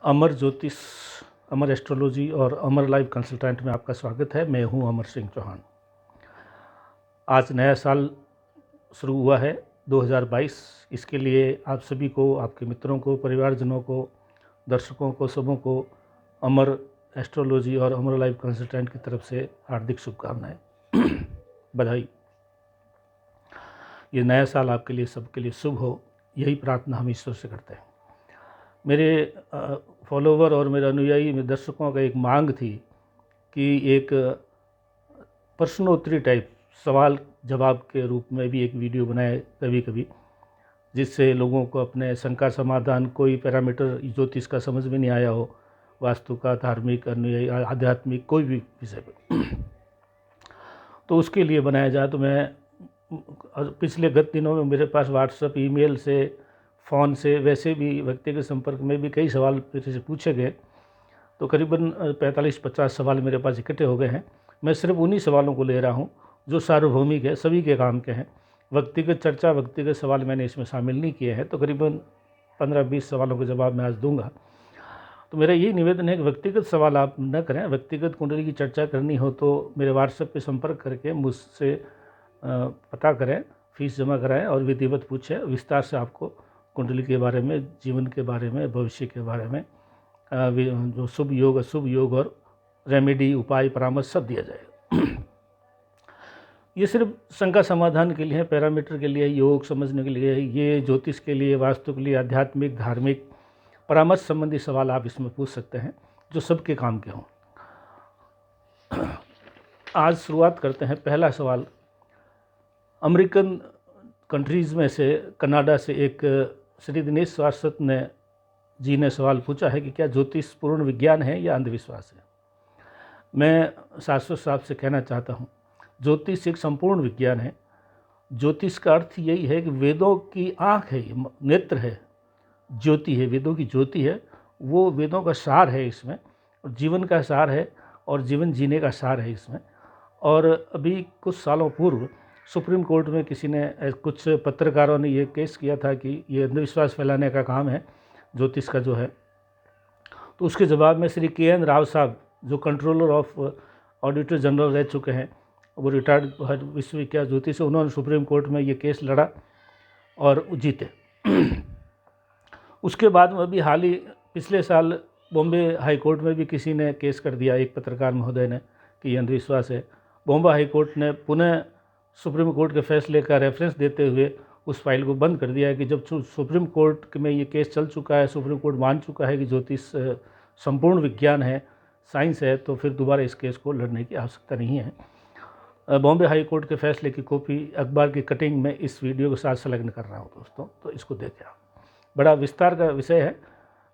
अमर ज्योतिष, अमर एस्ट्रोलॉजी और अमर life consultant में आपका स्वागत है। मैं हूं अमर सिंह चौहान। आज नया साल शुरू हुआ है 2022। इसके लिए आप सभी को, आपके मित्रों को, परिवारजनों को, दर्शकों को, सबों को अमर एस्ट्रोलॉजी और अमर लाइफ कंसल्टेंट की तरफ से हार्दिक शुभकामनाएं, बधाई। ये नया साल आपके लिए, सबके लिए शुभ हो, यही प्रार्थना हम ईश्वर से करते हैं। मेरे फॉलोवर और मेरे अनुयायी, मेरे दर्शकों का एक मांग थी कि एक प्रश्नोत्तरी टाइप सवाल जवाब के रूप में भी एक वीडियो बनाए कभी कभी, जिससे लोगों को अपने शंका समाधान, कोई पैरामीटर ज्योतिष का समझ में नहीं आया हो, वास्तु का, धार्मिक, अनुयायी, आध्यात्मिक, कोई भी विषय पर तो उसके लिए बनाया जाए। तो मैं पिछले गत दिनों में मेरे पास व्हाट्सएप, ईमेल से, फ़ोन से, वैसे भी व्यक्तिगत संपर्क में भी कई सवाल मेरे से पूछे गए। तो करीबन 45-50 सवाल मेरे पास इकट्ठे हो गए हैं। मैं सिर्फ उन्हीं सवालों को ले रहा हूं जो सार्वभौमिक है, सभी के काम के हैं। व्यक्तिगत चर्चा, व्यक्तिगत सवाल मैंने इसमें शामिल नहीं किए हैं। तो करीबन 15-20 सवालों के जवाब मैं आज दूंगा। तो मेरा यही निवेदन है कि व्यक्तिगत सवाल आप न करें। व्यक्तिगत कुंडली की चर्चा करनी हो तो मेरे व्हाट्सएप पे संपर्क करके मुझसे पता करें, फीस जमा कराएं और विधिवत पूछें। विस्तार से आपको कुंडली के बारे में, जीवन के बारे में, भविष्य के बारे में, जो शुभ योग, अशुभ योग और रेमेडी, उपाय, परामर्श सब दिया जाएगा। ये सिर्फ शंका समाधान के लिए है, पैरामीटर के लिए, योग समझने के लिए, ये ज्योतिष के लिए, वास्तु के लिए, आध्यात्मिक, धार्मिक, परामर्श संबंधी सवाल आप इसमें पूछ सकते हैं जो सबके काम के हों। आज शुरुआत करते हैं। पहला सवाल अमेरिकन कंट्रीज़ में से, कनाडा से एक श्री दिनेश सारस्वत जी ने सवाल पूछा है कि क्या ज्योतिष पूर्ण विज्ञान है या अंधविश्वास है। मैं सारस्वत साहब से कहना चाहता हूँ, ज्योतिष एक संपूर्ण विज्ञान है। ज्योतिष का अर्थ यही है कि वेदों की आँख है, नेत्र है, ज्योति है, वेदों की ज्योति है, वो वेदों का सार है इसमें, और जीवन का सार है, और जीवन जीने का सार है इसमें। और अभी कुछ सालों पूर्व सुप्रीम कोर्ट में किसी ने, कुछ पत्रकारों ने ये केस किया था कि ये अंधविश्वास फैलाने का काम है ज्योतिष का जो है। तो उसके जवाब में श्री के एन राव साहब, जो कंट्रोलर ऑफ ऑडिटर जनरल रह चुके हैं, वो रिटायर्ड विश्वविख्यात ज्योतिष है, उन्होंने सुप्रीम कोर्ट में ये केस लड़ा और जीते। उसके बाद में अभी हाल ही पिछले साल बॉम्बे हाई कोर्ट में भी किसी ने केस कर दिया, एक पत्रकार महोदय ने, कि ये अंधविश्वास है। बॉम्बे हाई कोर्ट ने पुनः सुप्रीम कोर्ट के फैसले का रेफरेंस देते हुए उस फाइल को बंद कर दिया है कि जब सुप्रीम कोर्ट में ये केस चल चुका है, सुप्रीम कोर्ट मान चुका है कि ज्योतिष संपूर्ण विज्ञान है, साइंस है, तो फिर दोबारा इस केस को लड़ने की आवश्यकता नहीं है। बॉम्बे हाई कोर्ट के फैसले की कॉपी अखबार की कटिंग में इस वीडियो के साथ संलग्न कर रहा हूँ दोस्तों, तो इसको देखें आप। बड़ा विस्तार का विषय है,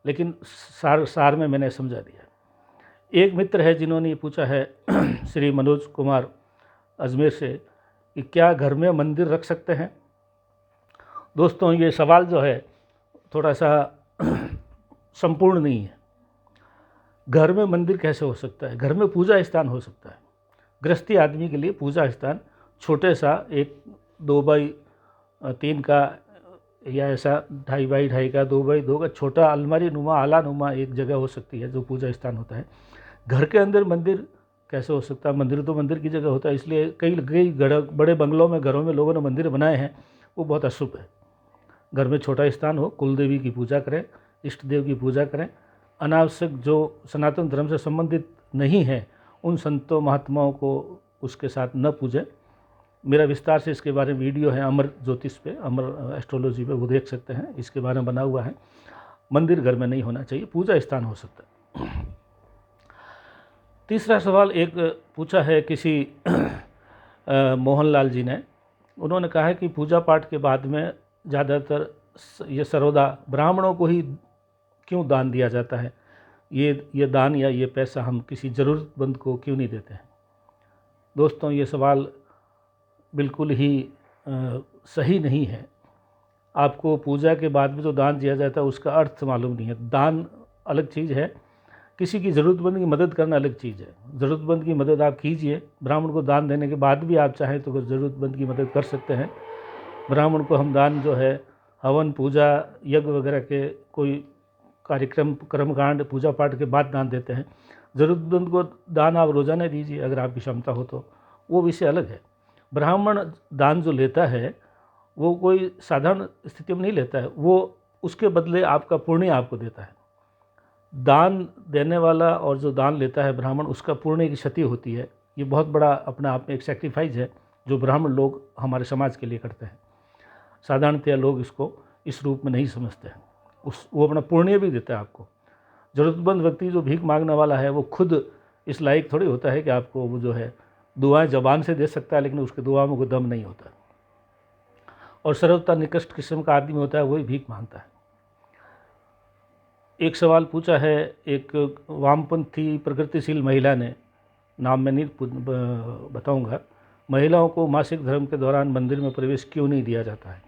लेकिन सार में मैंने समझा दिया। एक मित्र है जिन्होंने ये पूछा है श्री मनोज कुमार अजमेर से, कि क्या घर में मंदिर रख सकते हैं। दोस्तों, ये सवाल जो है थोड़ा सा संपूर्ण नहीं है। घर में मंदिर कैसे हो सकता है? घर में पूजा स्थान हो सकता है। गृहस्थी आदमी के लिए पूजा स्थान छोटे सा, 1-2x3 का या ऐसा 2.5x2 का, 2x2 का छोटा अलमारी नुमा, आला नुमा एक जगह हो सकती है जो पूजा स्थान होता है। घर के अंदर मंदिर कैसे हो सकता है? मंदिर तो मंदिर की जगह होता है, इसलिए कई बड़े बंगलों में, घरों में लोगों ने मंदिर बनाए हैं, वो बहुत अशुभ है। घर में छोटा स्थान हो, कुल देवी की पूजा करें, इष्ट देव की पूजा करें। अनावश्यक जो सनातन धर्म से संबंधित नहीं है उन संतों महात्माओं को उसके साथ न पूजें। मेरा विस्तार से इसके बारे में वीडियो है अमर ज्योतिष पे, अमर एस्ट्रोलॉजी पे, वो देख सकते हैं, इसके बारे में बना हुआ है। मंदिर घर में नहीं होना चाहिए, पूजा स्थान हो सकता है। तीसरा सवाल एक पूछा है किसी मोहनलाल जी ने। उन्होंने कहा है कि पूजा पाठ के बाद में ज़्यादातर ये सर्वदा ब्राह्मणों को ही क्यों दान दिया जाता है, ये दान या ये पैसा हम किसी ज़रूरतमंद को क्यों नहीं देते हैं। दोस्तों, ये सवाल बिल्कुल ही सही नहीं है। आपको पूजा के बाद में जो दान दिया जाता है उसका अर्थ मालूम नहीं है। दान अलग चीज़ है, किसी की ज़रूरतमंद की मदद करना अलग चीज़ है। ज़रूरतमंद की मदद आप कीजिए। ब्राह्मण को दान देने के बाद भी आप चाहें तो ज़रूरतमंद की मदद कर सकते हैं। ब्राह्मण को हम दान जो है हवन, पूजा, यज्ञ वगैरह के कोई कार्यक्रम कर्मकांड पूजा पाठ के बाद दान देते हैं। ज़रूरतमंद को दान आप रोज़ाना दीजिए अगर आपकी क्षमता हो तो, वो विषय अलग है। ब्राह्मण दान जो लेता है वो कोई साधारण स्थिति में नहीं लेता है, वो उसके बदले आपका पुण्य आपको देता है। दान देने वाला और जो दान लेता है ब्राह्मण, उसका पुण्य की क्षति होती है। ये बहुत बड़ा अपने आप में एक सेक्रीफाइस है जो ब्राह्मण लोग हमारे समाज के लिए करते हैं। साधारणतया लोग इसको इस रूप में नहीं समझते हैं। वो अपना पुण्य भी देता है आपको। ज़रूरतमंद व्यक्ति जो भीख मांगने वाला है वो खुद इस लायक थोड़ी होता है कि आपको वो जो है दुआएं ज़बान से दे सकता है, लेकिन उसके दुआ में कोई दम नहीं होता। और सर्वथा निकृष्ट किस्म का आदमी होता है वही भीख मांगता है। एक सवाल पूछा है एक वामपंथी प्रगतिशील महिला ने, नाम मैं नहीं बताऊंगा, महिलाओं को मासिक धर्म के दौरान मंदिर में प्रवेश क्यों नहीं दिया जाता है।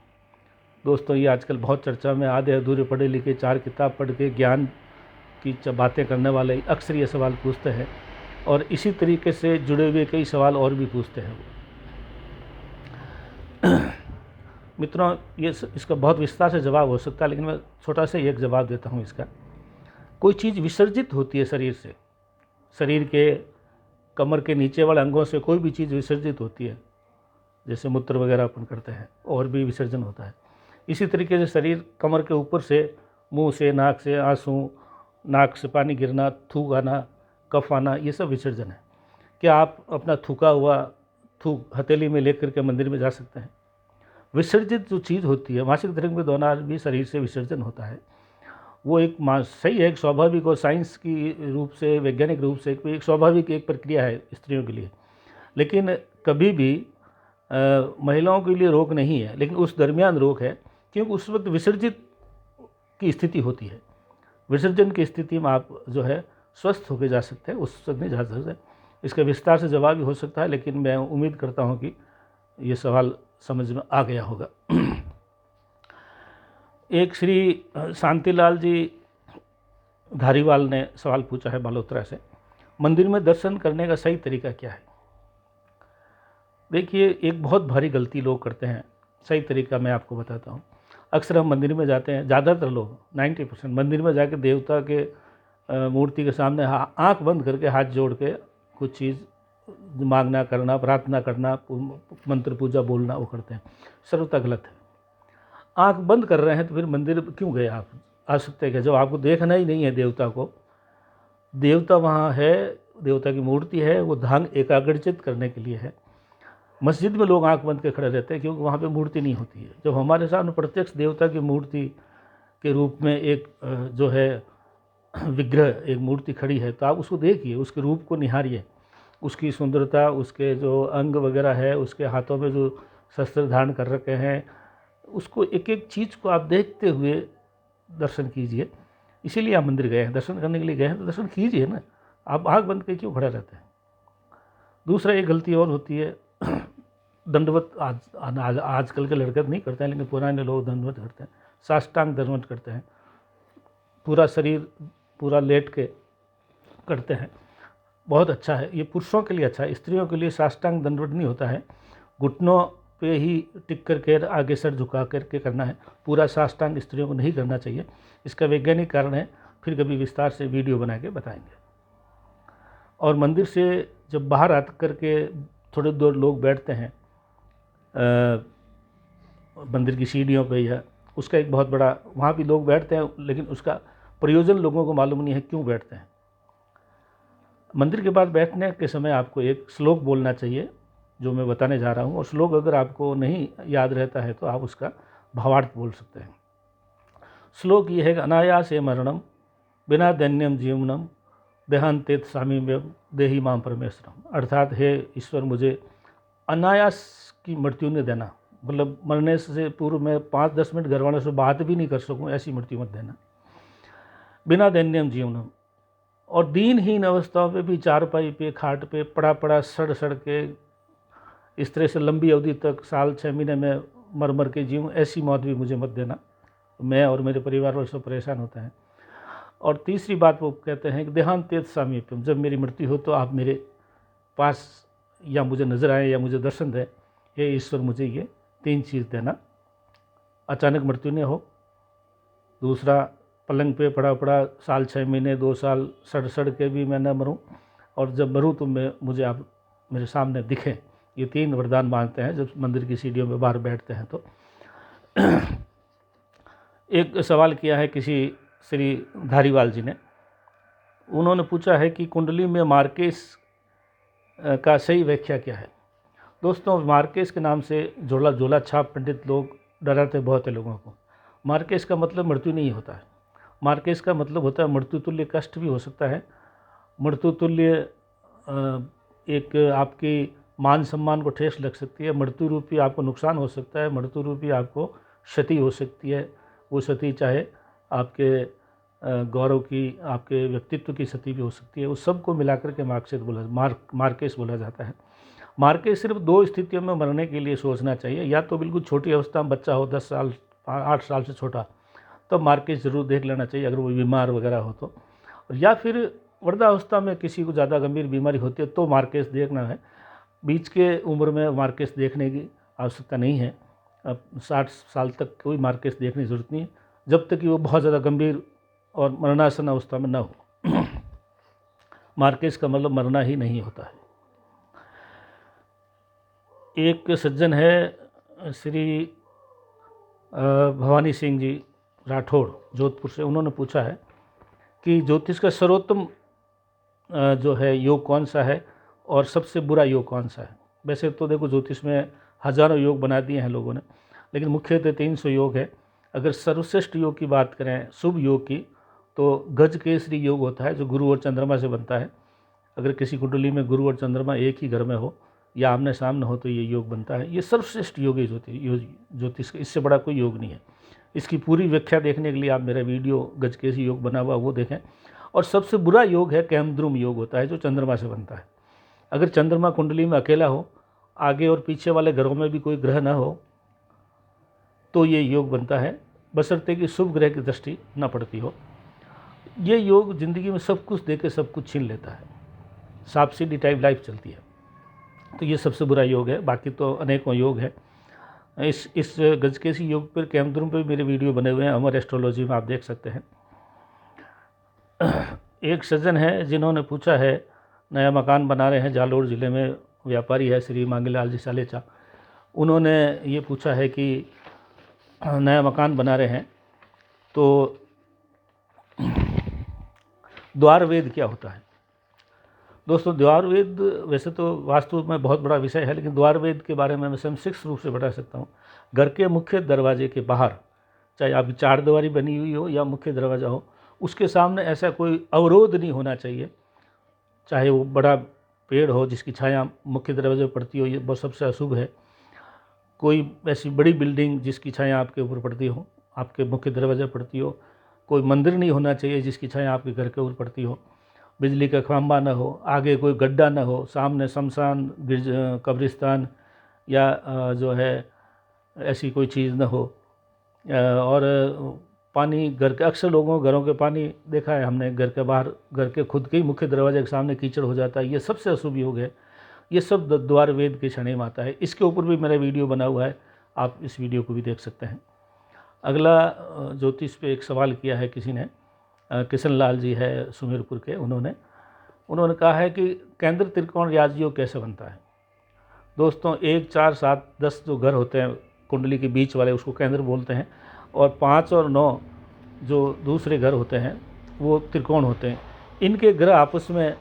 दोस्तों, ये आजकल बहुत चर्चा में, आधे अधूरे पढ़े लिखे 4 किताब पढ़ के ज्ञान की बातें करने वाले अक्सर ये सवाल पूछते हैं और इसी तरीके से जुड़े हुए कई सवाल और भी पूछते हैं वो। मित्रों, इसका बहुत विस्तार से जवाब हो सकता है, लेकिन मैं छोटा सा एक जवाब देता हूँ इसका। कोई चीज़ विसर्जित होती है शरीर से, शरीर के कमर के नीचे वाले अंगों से कोई भी चीज़ विसर्जित होती है, जैसे मूत्र वगैरह अपन करते हैं और भी विसर्जन होता है। इसी तरीके से शरीर कमर के ऊपर से, मुंह से, नाक से आंसू, नाक से पानी गिरना, थूक आना, कफ आना, ये सब विसर्जन है। क्या आप अपना थूका हुआ थूक हथेली में लेकर के मंदिर में जा सकते हैं? विसर्जित जो चीज़ होती है, मासिक धर्म के दौरान भी शरीर से विसर्जन होता है। वो एक सही है, एक स्वाभाविक और साइंस की रूप से, वैज्ञानिक रूप से एक स्वाभाविक एक प्रक्रिया है स्त्रियों के लिए। लेकिन कभी भी महिलाओं के लिए रोक नहीं है, लेकिन उस दरमियान रोक है, क्योंकि उस वक्त विसर्जित की स्थिति होती है। विसर्जन की स्थिति में आप जो है स्वस्थ होकर जा सकते हैं, उस वक्त नहीं जा सकते। इसका विस्तार से जवाब भी हो सकता है, लेकिन मैं उम्मीद करता हूँ कि ये सवाल समझ में आ गया होगा। एक श्री शांतिलाल जी धारीवाल ने सवाल पूछा है बालोतरा से, मंदिर में दर्शन करने का सही तरीका क्या है? देखिए, एक बहुत भारी गलती लोग करते हैं। सही तरीका मैं आपको बताता हूँ। अक्सर हम मंदिर में जाते हैं, ज़्यादातर लोग 90% मंदिर में जाकर देवता के मूर्ति के सामने आंख बंद करके हाथ जोड़ के कुछ चीज़ मांगना, करना, प्रार्थना करना, मंत्र पूजा बोलना, वो करते हैं। सर्वथा गलत है। आंख बंद कर रहे हैं तो फिर मंदिर क्यों गए आप? आ सकते हैं जब आपको देखना ही नहीं है देवता को। देवता वहाँ है, देवता की मूर्ति है, वो ध्यान एकाग्रचित करने के लिए है। मस्जिद में लोग आंख बंद के खड़े रहते हैं क्योंकि वहाँ पे मूर्ति नहीं होती है। जब हमारे सामने प्रत्यक्ष देवता की मूर्ति के रूप में एक जो है विग्रह, एक मूर्ति खड़ी है, तो आप उसको देखिए, उसके रूप को निहारिए, उसकी सुंदरता, उसके जो अंग वगैरह है, उसके हाथों में जो शस्त्र धारण कर रखे हैं, उसको एक एक चीज़ को आप देखते हुए दर्शन कीजिए। इसीलिए आप मंदिर गए हैं, दर्शन करने के लिए गए हैं, तो दर्शन कीजिए ना। आप आँख बंद के क्यों खड़े रहते हैं? दूसरा, एक गलती और होती है, दंडवत। आजकल के लड़के नहीं करते हैं, लेकिन पुराने लोग दंडवत करते हैं, साष्टांग दंडवत करते हैं, पूरा शरीर पूरा लेट के करते हैं। बहुत अच्छा है, ये पुरुषों के लिए अच्छा है। स्त्रियों के लिए साष्टांग दंडवत नहीं होता है, घुटनों पे ही टिक करके आगे सर झुका करके करना है। पूरा साष्टांग स्त्रियों को नहीं करना चाहिए। इसका वैज्ञानिक कारण है, फिर कभी विस्तार से वीडियो बना के बताएंगे। और मंदिर से जब बाहर आ करके थोड़े दूर लोग बैठते हैं मंदिर की सीढ़ियों पे, या उसका एक बहुत बड़ा, वहाँ भी लोग बैठते हैं, लेकिन उसका प्रयोजन लोगों को मालूम नहीं है क्यों बैठते हैं। मंदिर के बाद बैठने के समय आपको एक श्लोक बोलना चाहिए जो मैं बताने जा रहा हूँ, और श्लोक अगर आपको नहीं याद रहता है तो आप उसका भावार्थ बोल सकते हैं। श्लोक ये है, अनायासे मरणम बिना दैन्यम जीवनम देहांतेत सामीप्यम देहि माम परमेश्वरम। अर्थात हे ईश्वर, मुझे अनायास की मृत्यु ने देना, मतलब मरने से पूर्व मैं 5-10 मिनट घर वालों से बात भी नहीं कर सकूं, ऐसी मृत्यु मत देना। बिना दैन्यम जीवनम, और दीनहीन अवस्थाओं पे भी चारपाई पे, खाट पे पड़ा पड़ा सड़ के इस तरह से लंबी अवधि तक, साल 6 महीने में मर मर के जीऊँ, ऐसी मौत भी मुझे मत देना। मैं और मेरे परिवार वाले सब परेशान होते हैं। और तीसरी बात वो कहते हैं कि देहांतेत सामीप्यम, जब मेरी मृत्यु हो तो आप मेरे पास या मुझे नज़र आए या मुझे दर्शन दें। हे ईश्वर, मुझे ये 3 चीज़ देना, अचानक मृत्यु न हो, दूसरा पलंग पे पड़ा पड़ा साल 6 महीने 2 साल सड़ सड़ के भी मैं न मरूं, और जब मरूं तो मुझे आप मेरे सामने दिखें। ये 3 वरदान मांगते हैं जब मंदिर की सीढ़ियों में बाहर बैठते हैं। तो एक सवाल किया है किसी श्री धारीवाल जी ने। उन्होंने पूछा है कि कुंडली में मार्केश का सही व्याख्या क्या है। दोस्तों, मार्केश के नाम से झोला छाप पंडित लोग डराते बहुत है लोगों को। मार्केश का मतलब मृत्यु नहीं होता है। मार्केश का मतलब होता है मृत्यु तुल्य कष्ट भी हो सकता है, मृत्यु तुल्य एक आपकी मान सम्मान को ठेस लग सकती है, मृत्यु रूपी आपको नुकसान हो सकता है, मृत्यु रूपी आपको क्षति हो सकती है। वो क्षति चाहे आपके गौरव की, आपके व्यक्तित्व की क्षति भी हो सकती है। उस सब को मिलाकर के मार्केश बोला जाता है। मार्केश सिर्फ 2 स्थितियों में मरने के लिए सोचना चाहिए। या तो बिल्कुल छोटी अवस्था में बच्चा हो, 10 साल 8 साल से छोटा, तो मार्केश ज़रूर देख लेना चाहिए अगर वो बीमार वगैरह हो तो। और या फिर वृद्धावस्था में किसी को ज़्यादा गंभीर बीमारी होती है तो मार्केश देखना है। बीच के उम्र में मार्केश देखने की आवश्यकता नहीं है। अब 60 साल तक कोई मार्केश देखने की ज़रूरत नहीं है, जब तक कि वो बहुत ज़्यादा गंभीर और मरणासन अवस्था में ना हो। मार्केश का मतलब मरना ही नहीं होता है। एक सज्जन है श्री भवानी सिंह जी राठौड़ जोधपुर से। उन्होंने पूछा है कि ज्योतिष का सर्वोत्तम जो है योग कौन सा है और सबसे बुरा योग कौन सा है। वैसे तो देखो, ज्योतिष में हज़ारों योग बना दिए हैं लोगों ने, लेकिन मुख्यतः 300 योग है। अगर सर्वश्रेष्ठ योग की बात करें, शुभ योग की, तो गज केसरी योग होता है जो गुरु और चंद्रमा से बनता है। अगर किसी कुंडली में गुरु और चंद्रमा एक ही घर में हो या आमने सामने हो तो ये योग बनता है। ये सर्वश्रेष्ठ योग है ज्योतिष का, इससे बड़ा कोई योग नहीं है। इसकी पूरी व्याख्या देखने के लिए आप मेरा वीडियो गजकेसी योग बना हुआ वो देखें। और सबसे बुरा योग है कैमद्रुम योग होता है जो चंद्रमा से बनता है। अगर चंद्रमा कुंडली में अकेला हो, आगे और पीछे वाले घरों में भी कोई ग्रह न हो, तो ये योग बनता है, बशर्ते कि शुभ ग्रह की दृष्टि न पड़ती हो। ये योग ज़िंदगी में सब कुछ दे के सब कुछ छीन लेता है, सांप सीढ़ी टाइप लाइफ चलती है। तो ये सबसे बुरा योग है। बाकी तो अनेकों योग है। इस गजकेसी योग पर कैमद्रुम पर मेरे वीडियो बने हुए हैं, अमर एस्ट्रोलॉजी में आप देख सकते हैं। एक सज्जन है जिन्होंने पूछा है, नया मकान बना रहे हैं, जालोर ज़िले में व्यापारी है श्री मांगीलाल जी सालेचा। उन्होंने ये पूछा है कि नया मकान बना रहे हैं तो द्वार वेद क्या होता है। दोस्तों, द्वार वेद वैसे तो वास्तु में बहुत बड़ा विषय है, लेकिन द्वार वेद के बारे में मैं संक्षिप्त रूप से बता सकता हूँ। घर के मुख्य दरवाजे के बाहर, चाहे आपकी 4 दीवारी बनी हुई हो या मुख्य दरवाज़ा हो, उसके सामने ऐसा कोई अवरोध नहीं होना चाहिए। चाहे वो बड़ा पेड़ हो जिसकी छाया मुख्य दरवाजे पर पड़ती हो, ये बहुत सबसे अशुभ है। कोई ऐसी बड़ी बिल्डिंग जिसकी छाया आपके ऊपर पड़ती हो, आपके मुख्य दरवाजे पर पड़ती हो। कोई मंदिर नहीं होना चाहिए जिसकी छाया आपके घर के ऊपर पड़ती हो। बिजली का खंभा न हो, आगे कोई गड्ढा न हो, सामने शमशान कब्रिस्तान या जो है ऐसी कोई चीज़ न हो। और पानी घर के, अक्सर लोगों घरों के पानी देखा है हमने, घर के बाहर, घर के खुद के ही मुख्य दरवाजे के सामने कीचड़ हो जाता है। ये सबसे अशुभ योग है। ये सब द्वार वेद के श्रेणी में आता है। इसके ऊपर भी मेरा वीडियो बना हुआ है, आप इस वीडियो को भी देख सकते हैं। अगला ज्योतिष पे एक सवाल किया है किसी ने, किशन लाल जी है सुमेरपुर के। उन्होंने कहा है कि केंद्र त्रिकोण राजयोग कैसे बनता है। दोस्तों, 1, 4, 7, 10 जो घर होते हैं कुंडली के बीच वाले, उसको केंद्र बोलते हैं। और 5 और 9 जो दूसरे घर होते हैं वो त्रिकोण होते हैं। इनके ग्रह आपस में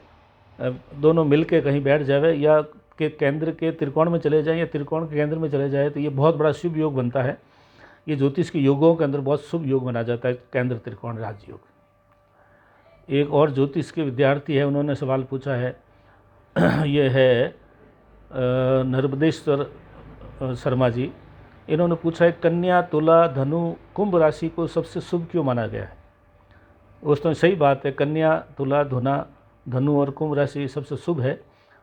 दोनों मिल के कहीं बैठ जावे या के केंद्र के त्रिकोण में चले जाएं या त्रिकोण के केंद्र में चले जाए तो ये बहुत बड़ा शुभ योग बनता है। ये ज्योतिष के योगों के अंदर बहुत शुभ योग बना जाता है, केंद्र त्रिकोण राजयोग। एक और ज्योतिष के विद्यार्थी है, उन्होंने सवाल पूछा है ये है नर्मदेश्वर शर्मा जी। इन्होंने पूछा है, कन्या, तुला, धनु, कुंभ राशि को सबसे शुभ क्यों माना गया है। दोस्तों, सही बात है, कन्या, तुला, धनु और कुंभ राशि सबसे शुभ है।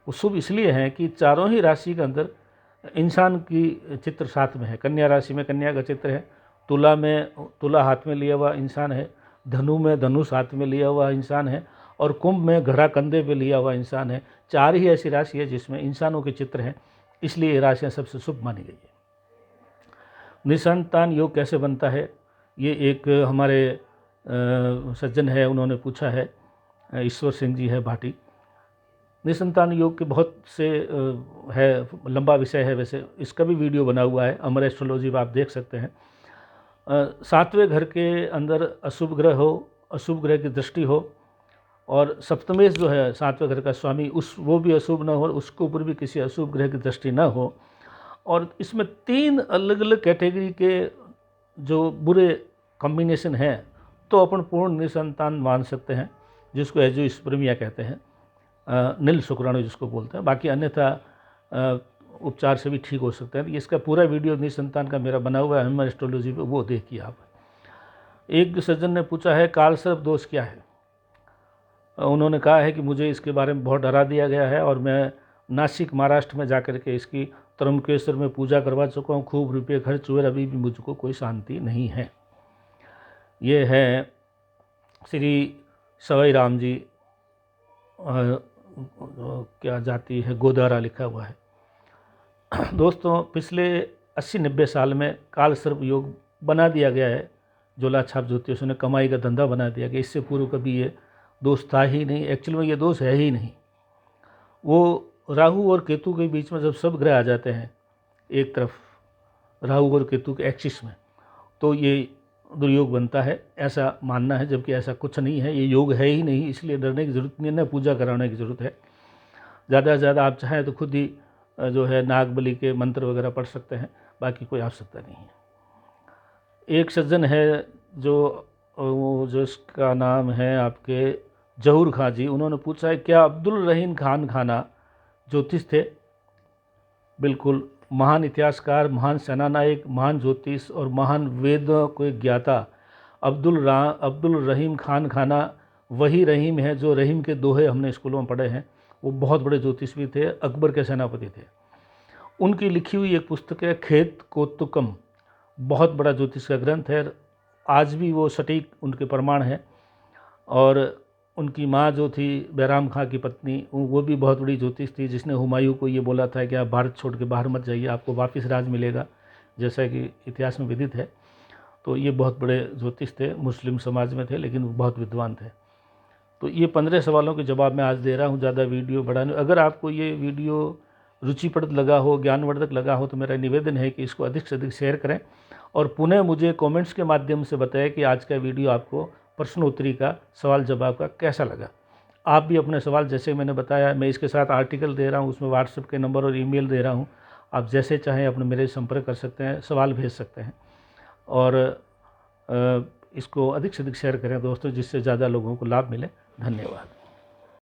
वो शुभ इसलिए है कि चारों ही राशि के अंदर इंसान की चित्र साथ में है। कन्या राशि में कन्या का चित्र है, तुला में तुला हाथ में लिया हुआ इंसान है, धनु में धनुष हाथ में लिया हुआ इंसान है, और कुंभ में घड़ा कंधे पे लिया हुआ इंसान है। 4 ही ऐसी राशि है जिसमें इंसानों के चित्र हैं, इसलिए ये राशियाँ सबसे शुभ मानी गई है। निसंतान योग कैसे बनता है, ये एक हमारे सज्जन है, उन्होंने पूछा है, ईश्वर सिंह जी है भाटी। निसंतान योग के बहुत से है, लंबा विषय है, वैसे इसका भी वीडियो बना हुआ है, अमर एस्ट्रोलॉजी में आप देख सकते हैं। 7वें घर के अंदर अशुभ ग्रह हो, अशुभ ग्रह की दृष्टि हो, और सप्तमेश जो है 7वें घर का स्वामी, वो भी अशुभ न हो, उसके ऊपर भी किसी अशुभ ग्रह की दृष्टि न हो, और इसमें 3 अलग अलग कैटेगरी के जो बुरे कॉम्बिनेशन हैं, तो अपन पूर्ण निसंतान मान सकते हैं, जिसको एजियोस्पर्मिया कहते हैं, नील शुक्राणु जिसको बोलते हैं। बाकी अन्यथा उपचार से भी ठीक हो सकते हैं। इसका पूरा वीडियो निसंतान का मेरा बना हुआ है अमर एस्ट्रोलॉजी पे, वो देखिए आप। एक सज्जन ने पूछा है कालसर्प दोष क्या है। उन्होंने कहा है कि मुझे इसके बारे में बहुत डरा दिया गया है, और मैं नासिक महाराष्ट्र में जाकर के इसकी त्र्यंबकेश्वर में पूजा करवा चुका हूँ, खूब रुपये खर्च हुए, अभी भी मुझको कोई शांति नहीं है। ये है श्री सवाई राम जी, क्या जाति है, गोदारा लिखा हुआ है। दोस्तों, पिछले 80-90 साल में कालसर्प योग बना दिया गया है, जोला छाप ज्योतिषों ने कमाई का धंधा बना दिया गया। इससे पूर्व कभी ये दोष था ही नहीं, एक्चुअल में ये दोष है ही नहीं। वो राहु और केतु के बीच में जब सब ग्रह आ जाते हैं एक तरफ, राहु और केतु के एक्सिस में, तो ये दुर्योग बनता है, ऐसा मानना है, जबकि ऐसा कुछ नहीं है, ये योग है ही नहीं। इसलिए डरने की ज़रूरत नहीं है, पूजा कराने की ज़रूरत है। ज़्यादा से ज़्यादा आप चाहें तो खुद ही जो है नागबली के मंत्र वगैरह पढ़ सकते हैं, बाकी कोई आवश्यकता नहीं है। एक सज्जन है जो इसका नाम है आपके जहूर खां जी, उन्होंने पूछा है क्या अब्दुल रहीम खान खाना ज्योतिष थे? बिल्कुल, महान इतिहासकार, महान सेनानायक, महान ज्योतिष और महान वेदों के ज्ञाता अब्दुल रहीम खान खाना वही रहीम है जो रहीम के दोहे हमने स्कूलों में पढ़े हैं। वो बहुत बड़े ज्योतिषवी थे, अकबर के सेनापति थे। उनकी लिखी हुई एक पुस्तक है खेत कोतुकम, बहुत बड़ा ज्योतिष का ग्रंथ है, आज भी वो सटीक उनके प्रमाण हैं। और उनकी माँ जो थी बैराम खां की पत्नी, वो भी बहुत बड़ी ज्योतिष थी, जिसने हुमायूं को ये बोला था कि आप भारत छोड़ के बाहर मत जाइए, आपको वापस राज मिलेगा, जैसा कि इतिहास में विदित है। तो ये बहुत बड़े ज्योतिष थे, मुस्लिम समाज में थे, लेकिन वो बहुत विद्वान थे। तो ये 15 सवालों के जवाब मैं आज दे रहा हूँ, ज़्यादा वीडियो बढ़ाने। अगर आपको ये वीडियो रुचिप्रद लगा हो, ज्ञानवर्धक लगा हो, तो मेरा निवेदन है कि इसको अधिक से अधिक शेयर करें, और पुनः मुझे कमेंट्स के माध्यम से बताएं कि आज का वीडियो आपको प्रश्नोत्तरी का सवाल जवाब का कैसा लगा। आप भी अपने सवाल, जैसे मैंने बताया, मैं इसके साथ आर्टिकल दे रहा हूँ, उसमें व्हाट्सएप के नंबर और ईमेल दे रहा हूँ, आप जैसे चाहें अपने मेरे संपर्क कर सकते हैं, सवाल भेज सकते हैं। और इसको अधिक से अधिक शेयर करें दोस्तों, जिससे ज़्यादा लोगों को लाभ मिले। धन्यवाद।